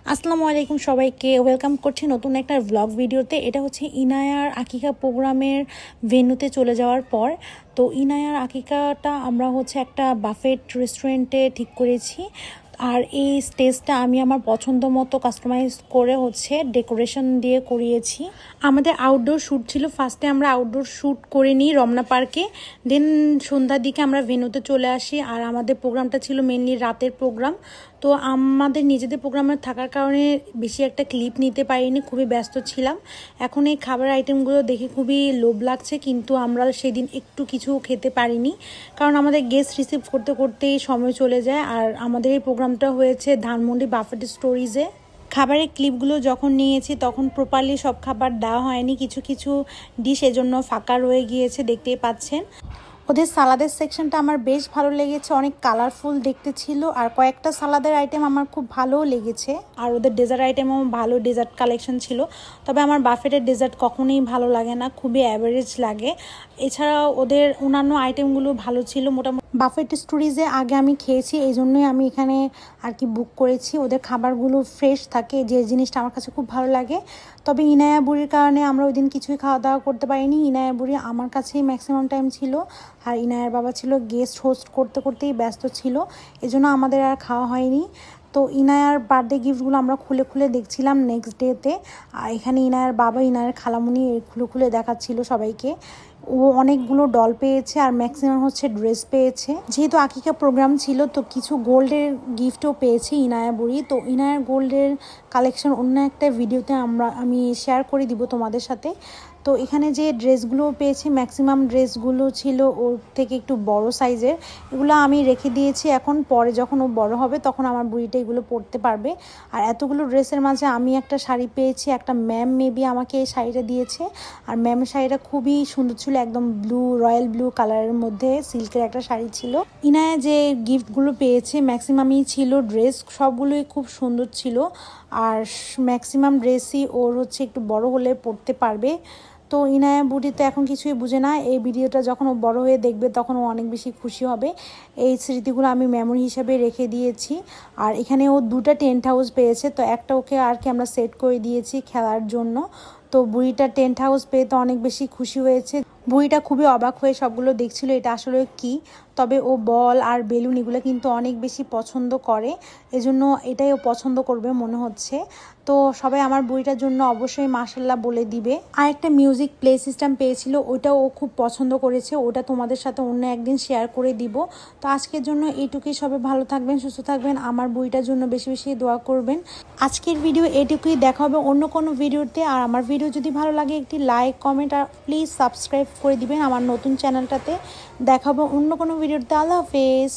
আসসালামু আলাইকুম সবাইকে ওয়েলকাম করছি নতুন একটা ব্লগ ভিডিওতে। এটা হচ্ছে ইনায়ার আকিকা প্রোগ্রামের ভেন্যুতে চলে যাওয়ার পর। তো ইনায়ার আকিকাটা আমরা হচ্ছে একটা বাফেট রেস্টুরেন্টে ঠিক করেছি। আর এই স্টেজটা আমি আমার পছন্দ মতো কাস্টমাইজ করে হচ্ছে ডেকোরেশন দিয়ে করিয়েছি। আমাদের আউটডোর শ্যুট ছিল। ফার্স্টে আমরা আউটডোর শ্যুট করে নিই রমনা পার্কে, দেন সন্ধ্যার দিকে আমরা ভেন্যুতে চলে আসি। আর আমাদের প্রোগ্রামটা ছিল মেনলি রাতের প্রোগ্রাম। তো আমাদের নিজেদের প্রোগ্রামে থাকার কারণে বেশি একটা ক্লিপ নিতে পারিনি, খুবই ব্যস্ত ছিলাম। এখন এই খাবার আইটেমগুলো দেখে খুবই লোভ লাগছে, কিন্তু আমরা সেদিন একটু কিছু খেতে পারিনি, কারণ আমাদের গেস্ট রিসিভ করতে করতেই সময় চলে যায়। আর আমাদের এই প্রোগ্রামটা হয়েছে ধানমন্ডি বাফেট স্টোরিজে। খাবারের ক্লিপগুলো যখন নিয়েছি তখন প্রপারলি সব খাবার দেওয়া হয়নি, কিছু কিছু ডিশ এজন্য ফাঁকা রয়ে গিয়েছে, দেখতেই পাচ্ছেন। ওদের সালাদের সেকশনটা আমার বেশ ভালো লেগেছে, অনেক কালারফুল দেখতে ছিল। আর কয়েকটা সালাদের আইটেম আমার খুব ভালোও লেগেছে। আর ওদের ডেজার্ট আইটেমও ভালো ডেজার্ট কালেকশন ছিল। তবে আমার বাফেটের ডেজার্ট কখনোই ভালো লাগে না, খুবই অ্যাভারেজ লাগে। এছাড়াও ওদের অন্যান্য আইটেমগুলো ভালো ছিল। মোটামুটি বাফেট স্টোরিজে আগে আমি খেয়েছি, এই জন্যই আমি এখানে আর কি বুক করেছি। ওদের খাবারগুলো ফ্রেশ থাকে, যে জিনিসটা আমার কাছে খুব ভালো লাগে। তবে ইনায়া বুড়ির কারণে আমরা ওই দিন কিছুই খাওয়া দাওয়া করতে পারিনি। ইনায়া বুড়ি আমার কাছেই ম্যাক্সিমাম টাইম ছিল, আর ইনায়ার বাবা ছিল গেস্ট হোস্ট করতে করতেই ব্যস্ত ছিল, এজন্য আমাদের আর খাওয়া হয়নি। তো ইনায়ার বার্থডে গিফটগুলো আমরা খুলে খুলে দেখছিলাম নেক্সট ডেতে। আর এখানে ইনায়ার বাবা ইনায়ার খালামুনি খুলে খুলে দেখাচ্ছিল সবাইকে। ও অনেকগুলো ডল পেয়েছে আর ম্যাক্সিমাম হচ্ছে ড্রেস পেয়েছে। যেহেতু আকিকা প্রোগ্রাম ছিল, তো কিছু গোল্ডের গিফটও পেয়েছি ইনায়া বুড়ি। তো ইনায়ার গোল্ডের কালেকশন অন্য একটা ভিডিওতে আমি শেয়ার করে দিব তোমাদের সাথে। তো এখানে যে ড্রেসগুলো পেয়েছি ম্যাক্সিমাম ড্রেসগুলো ছিল ওর থেকে একটু বড় সাইজের। এগুলো আমি রেখে দিয়েছি, এখন পরে যখন ও বড় হবে তখন আমার বুড়িটা এগুলো পরতে পারবে। আর এতগুলো ড্রেসের মাঝে আমি একটা শাড়ি পেয়েছি, একটা ম্যাম মেবি আমাকে এই শাড়িটা দিয়েছে। আর ম্যামের শাড়িটা খুবই সুন্দর ছিল, একদম রয়্যাল ব্লু কালারের মধ্যে সিল্কের একটা শাড়ি ছিল। ইনায়া যে গিফটগুলো পেয়েছে ম্যাক্সিমামই ছিল ড্রেস, সবগুলোই খুব সুন্দর ছিল। আর ম্যাক্সিমাম ড্রেসই ওর হচ্ছে একটু বড় হলে পরতে পারবে। তো ইনায়া বুড়ি তো এখন কিছুই বুঝে না, এই ভিডিওটা যখন ও বড় হয়ে দেখবে তখন ও অনেক বেশি খুশি হবে। এই স্মৃতিগুলো আমি মেমোরি হিসাবে রেখে দিয়েছি। আর এখানে ও দুটো টেন্ট হাউস পেয়েছে, তো একটা ওকে আর কি আমরা সেট করে দিয়েছি খেলার জন্য। তো বুড়িটা টেন্ট হাউস পেয়ে তো অনেক বেশি খুশি হয়েছে। বুড়িটা খুবই অবাক হয়ে সবগুলো দেখছিল এটা আসলে কি। তবে ও বল আর বেলুন এগুলো কিন্তু অনেক বেশি পছন্দ করে, এজন্য এটাই ও পছন্দ করবে মনে হচ্ছে। তো সবাই আমার বুড়িটার জন্য অবশ্যই মাশাল্লাহ বলে দিবে। আর একটা মিউজিক প্লে সিস্টেম পেয়েছিল, ওইটাও ও খুব পছন্দ করেছে, ওটা তোমাদের সাথে অন্য একদিন শেয়ার করে দিব। তো আজকের জন্য এইটুকুই, সবাই ভালো থাকবেন, সুস্থ থাকবেন, আমার বুড়িটার জন্য বেশি বেশি দোয়া করবেন। আজকের ভিডিও এইটুকুই, দেখা হবে অন্য কোনো ভিডিওতে। আর আমার ভিডিও যদি ভালো লাগে একটি লাইক কমেন্ট আর প্লিজ সাবস্ক্রাইব করে দিবেন আমার নতুন চ্যানেলটাতে। দেখা হবে অন্য কোনো ভিডিওতে। আল্লাহ হাফেজ।